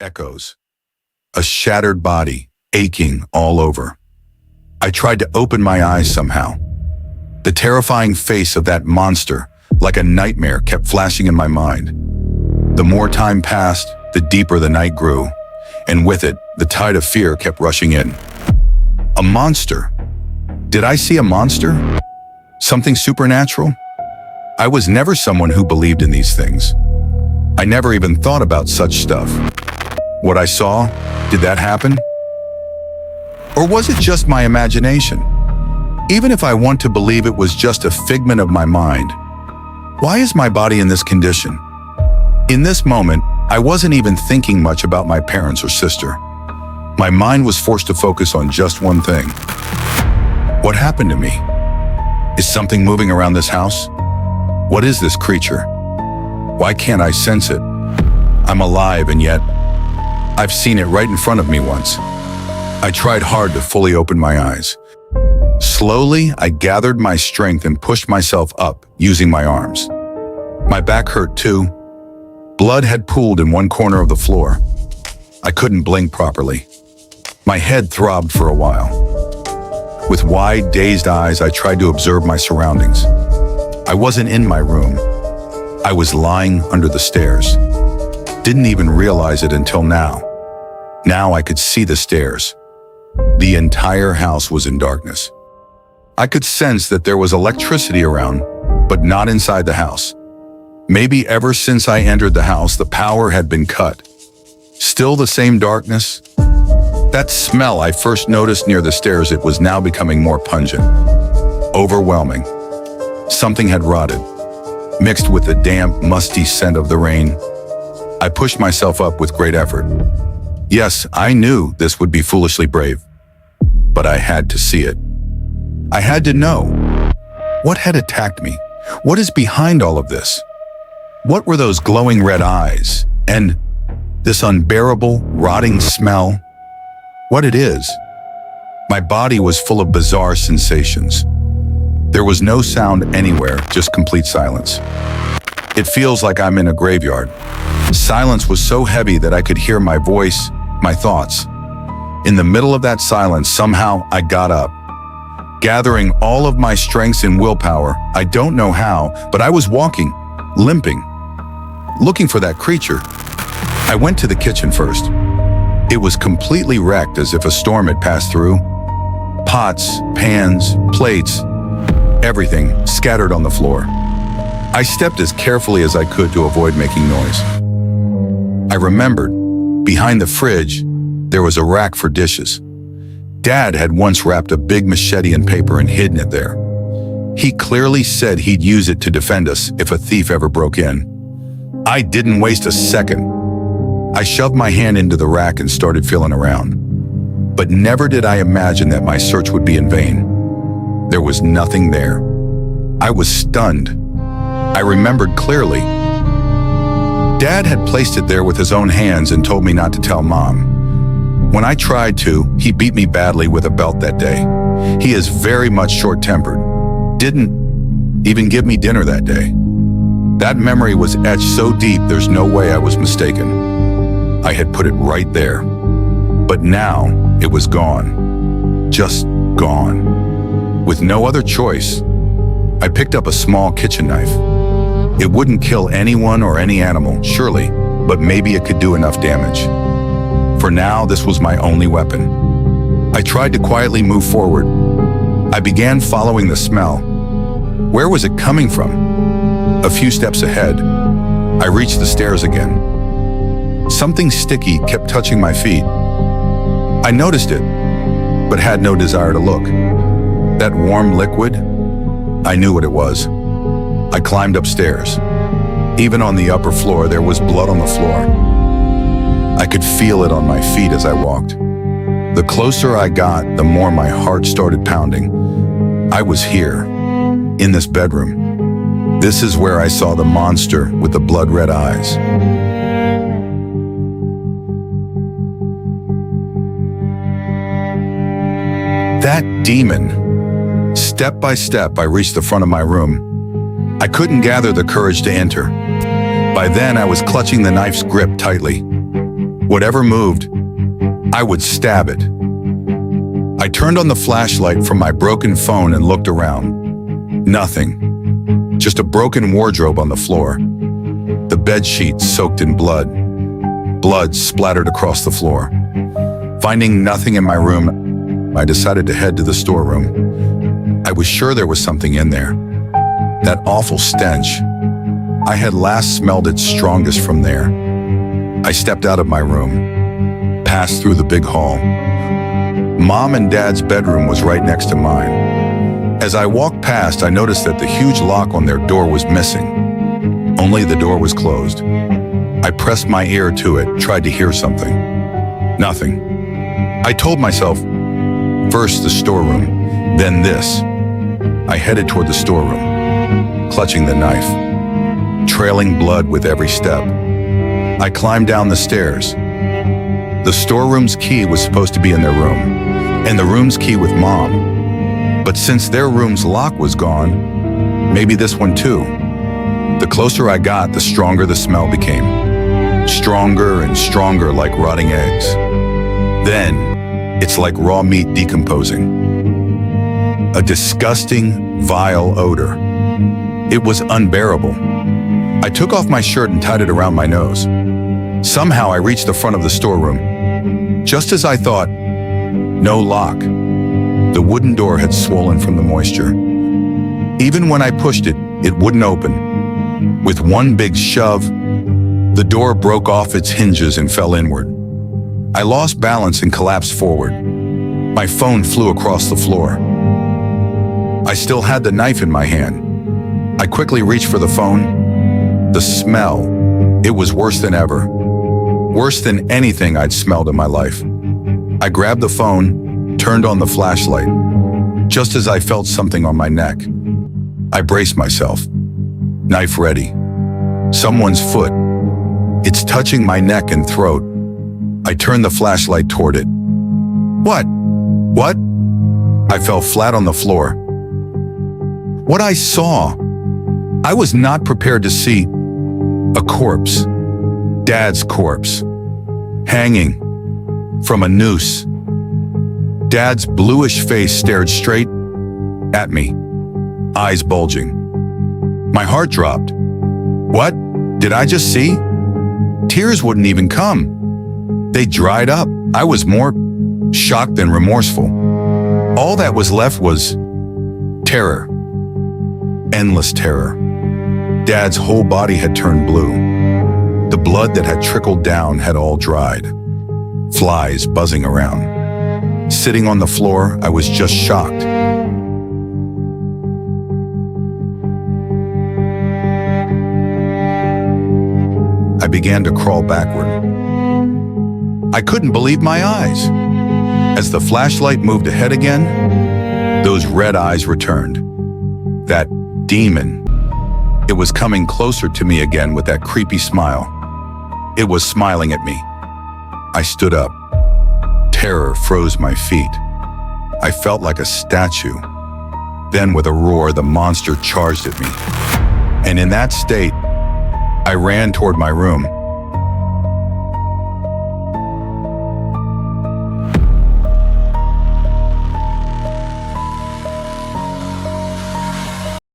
Echoes. A shattered body, aching all over. I tried to open my eyes somehow. The terrifying face of that monster, like a nightmare, kept flashing in my mind. The more time passed, the deeper the night grew, and with it, the tide of fear kept rushing in. A monster. Did I see a monster? Something supernatural? I was never someone who believed in these things. I never even thought about such stuff. What I saw, did that happen? Or was it just my imagination? Even if I want to believe it was just a figment of my mind, why is my body in this condition? In this moment, I wasn't even thinking much about my parents or sister. My mind was forced to focus on just one thing. What happened to me? Is something moving around this house? What is this creature? Why can't I sense it? I'm alive, and yet I've seen it right in front of me once. I tried hard to fully open my eyes. Slowly, I gathered my strength and pushed myself up, using my arms. My back hurt too. Blood had pooled in one corner of the floor. I couldn't blink properly. My head throbbed for a while. With wide, dazed eyes, I tried to observe my surroundings. I wasn't in my room. I was lying under the stairs. Didn't even realize it until now. Now I could see the stairs. The entire house was in darkness. I could sense that there was electricity around, but not inside the house. Maybe ever since I entered the house, the power had been cut. Still the same darkness. That smell I first noticed near the stairs, it was now becoming more pungent. Overwhelming. Something had rotted, mixed with the damp, musty scent of the rain. I pushed myself up with great effort. Yes, I knew this would be foolishly brave, but I had to see it. I had to know. What had attacked me? What is behind all of this? What were those glowing red eyes? And this unbearable, rotting smell? What it is? My body was full of bizarre sensations. There was no sound anywhere, just complete silence. It feels like I'm in a graveyard. Silence was so heavy that I could hear my voice, my thoughts. In the middle of that silence, somehow I got up. Gathering all of my strengths and willpower, I don't know how, but I was walking, limping, looking for that creature. I went to the kitchen first. It was completely wrecked, as if a storm had passed through. Pots, pans, plates, everything scattered on the floor. I stepped as carefully as I could to avoid making noise. I remembered, behind the fridge, there was a rack for dishes. Dad had once wrapped a big machete in paper and hidden it there. He clearly said he'd use it to defend us if a thief ever broke in. I didn't waste a second. I shoved my hand into the rack and started feeling around. But never did I imagine that my search would be in vain. There was nothing there. I was stunned. I remembered clearly. Dad had placed it there with his own hands and told me not to tell Mom. When I tried to, he beat me badly with a belt that day. He is very much short-tempered. Didn't even give me dinner that day. That memory was etched so deep, there's no way I was mistaken. I had put it right there. But now, it was gone. Just gone. With no other choice, I picked up a small kitchen knife. It wouldn't kill anyone or any animal, surely, but maybe it could do enough damage. For now, this was my only weapon. I tried to quietly move forward. I began following the smell. Where was it coming from? A few steps ahead, I reached the stairs again. Something sticky kept touching my feet. I noticed it, but had no desire to look. That warm liquid, I knew what it was. I climbed upstairs. Even on the upper floor, there was blood on the floor. I could feel it on my feet as I walked. The closer I got, the more my heart started pounding. I was here, in this bedroom. This is where I saw the monster with the blood-red eyes. That demon. Step by step, I reached the front of my room. I couldn't gather the courage to enter. By then, I was clutching the knife's grip tightly. Whatever moved, I would stab it. I turned on the flashlight from my broken phone and looked around. Nothing. Just a broken wardrobe on the floor. The bed sheets soaked in blood. Blood splattered across the floor. Finding nothing in my room, I decided to head to the storeroom. I was sure there was something in there. That awful stench. I had last smelled it strongest from there. I stepped out of my room, passed through the big hall. Mom and Dad's bedroom was right next to mine. As I walked past, I noticed that the huge lock on their door was missing. Only the door was closed. I pressed my ear to it, tried to hear something. Nothing. I told myself, first the storeroom, then this. I headed toward the storeroom, clutching the knife, trailing blood with every step. I climbed down the stairs. The storeroom's key was supposed to be in their room, and the room's key with Mom. But since their room's lock was gone, maybe this one too. The closer I got, the stronger the smell became. Stronger and stronger, like rotting eggs. Then, it's like raw meat decomposing. A disgusting, vile odor. It was unbearable. I took off my shirt and tied it around my nose. Somehow I reached the front of the storeroom. Just as I thought, no lock. The wooden door had swollen from the moisture. Even when I pushed it, it wouldn't open. With one big shove, the door broke off its hinges and fell inward. I lost balance and collapsed forward. My phone flew across the floor. I still had the knife in my hand. I quickly reached for the phone. The smell, it was worse than ever. Worse than anything I'd smelled in my life. I grabbed the phone, turned on the flashlight. Just as I felt something on my neck, I braced myself, knife ready. Someone's foot. It's touching my neck and throat. I turned the flashlight toward it. What? What? I fell flat on the floor. What I saw, I was not prepared to see. A corpse. Dad's corpse. Hanging from a noose. Dad's bluish face stared straight at me, eyes bulging. My heart dropped. What did I just see? Tears wouldn't even come. They dried up. I was more shocked than remorseful. All that was left was terror. Endless terror. Dad's whole body had turned blue. The blood that had trickled down had all dried. Flies buzzing around. Sitting on the floor, I was just shocked. I began to crawl backward. I couldn't believe my eyes. As the flashlight moved ahead again, those red eyes returned. That demon. It was coming closer to me again with that creepy smile. It was smiling at me. I stood up. Terror froze my feet. I felt like a statue. Then with a roar, the monster charged at me. And in that state, I ran toward my room.